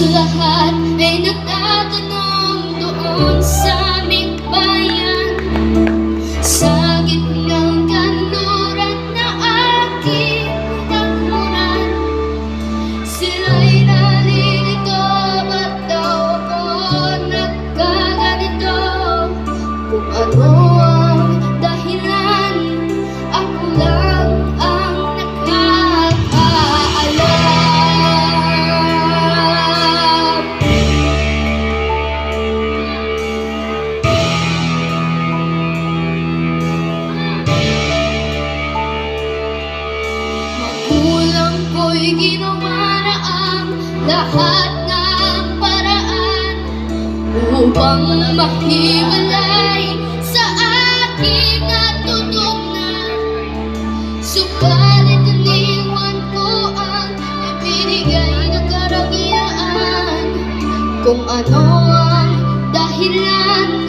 Sa lahat ay nagtatanong doon sa aming bayan, sa gitnang kanluran na aking tagmuran. Sila'y nalilito, ba't daw ako nagkaganito? Kung ano ang dahilan, ako lang ang nakakaalam. Magulang ko'y ginawa na ang lahat ng paraan upang mahiwalay sa aking natutunan. Subalit iniwan ko ang ibinigay ng karangyaan. Kung ano ang dahilan,